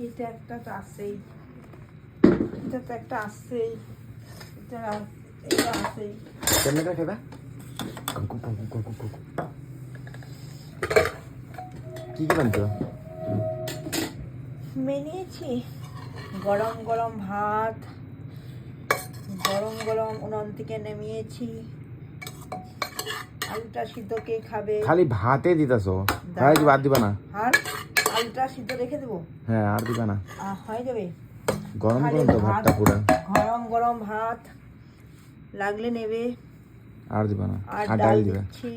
এটা একটা তো আসছেই, এটা তো একটা আসছেই, এটা আসছেই। কেমনটা খেবা? কি বানছো? মেনিয়েছি গরম গরম ভাত, গরম গরম উনুন থেকে নামিয়েছি। আলুটা সিদ্ধ কে খাবে? খালি ভাতে দিতাছো, ভাই ভাত দিবা না? আর আলুটা সিদ্ধ রেখে দেবো। হ্যাঁ, আর দিবা না? হয়ে যাবে। গরম গরম তো ভাতটা পুরো। গরম গরম ভাত লাগলে নেবে। আর দিবা না? আর আর ডাল ডাল দিবা? দিচ্ছি।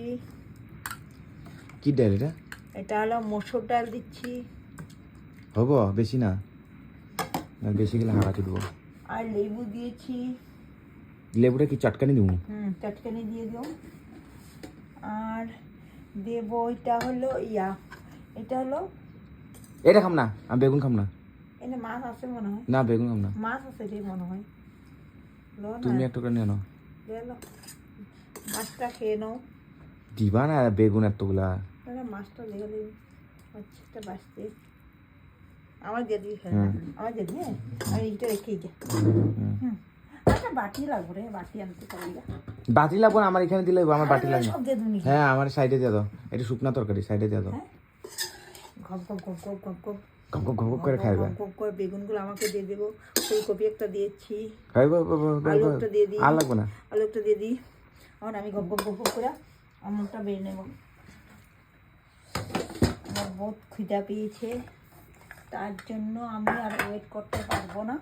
কি ডাল এটা? এটা হলো মসুর ডাল দিচ্ছি। হবো বেশি না, বেশি গেলে হারাতে দেবো। আর লেবু দিয়েছি। লেবুটা কি চটকানি দিব? চটকানি দিয়ে দিও। আর দেবো এটা হলো এটা হলো, এটা খাম না, আমি বেগুন খাম না। এটা মাছ আছে মনে হয়। না, বেগুন খাম না। মাছ আছে রে মনে হয়। তুমি একটু করে নিয়ে নাও। মাছটা খেয়ে নাও। দিবা না বেগুন এতগুলা? মাছটা দেখলে মাছটা বাঁচতে আমার দিয়ে দিই। আমার দিয়ে দিয়ে আমি এইটা রেখেই যা। আচ্ছা বাটি লাগবে রে, বাটি আনতে পারি। বাটি লাগবে না, আমার এখানে দিলে আমার বাটি লাগবে। সব দিয়ে দিবি। হ্যাঁ, আমার সাইডে দিয়ে দাও। এটা শুকনা তরকারি, সাইডে দিয়ে দাও। ঘপ ঘপ ঘপ ঘপ ঘপ ঘপ ঘপ ঘপ ঘপ করে খাইবে। ঘপ করে বেগুনগুলো আমাকে দিয়ে দেবো। ফুলকপি একটা দিয়েছি। খাইবে। আলু একটা দিয়ে দিই। আর লাগবে না? আলু একটা দিয়ে দিই। এখন আমি ঘপ ঘপ ঘপ ঘপ করে আমটা বেড়ে নেব। আমার বহুত খিদা পেয়েছে, তার জন্য আমি আর ওয়েট করতে পারবো না।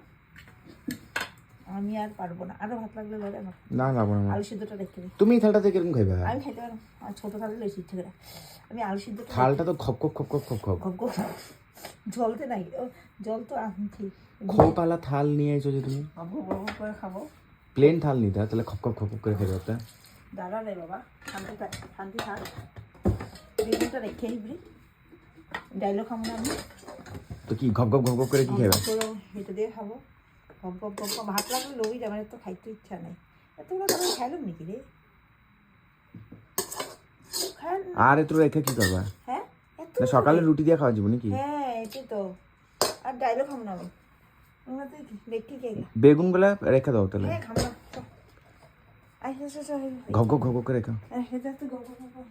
আমি আর পারবো না। আরো ভাত লাগলে বলে আমার। না লাগবে না। আলু সিদ্ধটা দেখতে দিই। তুমি এই থালটাতে কিরকম খাইবে? আমি খাইতে পারবো। আর ছোট থালে লইছি ইচ্ছে করে। আমি আলু সিদ্ধ থালটা তো খপ খপ খপ খপ খপ খপ ঘপ ঘপ জলতে নাই। জল তো আনছি। খোপালা থাল নিয়ে এসো যে তুমি। ঘপ ঘপ ঘপ করে খাবো। প্লেন থাল নিতে, তাহলে খপ খপ খপ করে খেতে পারতে। দাঁড়া রে বাবা, শান্তি থাক, শান্তি থাক। বেগুনটা রেখে দিবি। ডাইলও খাবো না আমি। তো কি ঘপ ঘপ ঘপ ঘপ করে কি খাইবে? এটা দিয়ে খাবো। ঘপ ঘপ ঘপ ঘপ ভাত লাগলে লবি, আমার তো খাইতে ইচ্ছা নাই। এতগুলো তো আমি খাইলাম নাকি রে? আর একটু রেখে কি করবা? হ্যাঁ, না সকালে রুটি দিয়ে খাওয়া যাবে নাকি? হ্যাঁ এটাই তো। আর ডাইলও খাবো না আমি। দেখি কে বেগুন গুলা রেখে দাও তাহলে। হ্যাঁ খাবো না। ঘপ ঘপ ঘপ ঘপ করে রেখো। এটা তো ঘপ ঘপ ঘপ।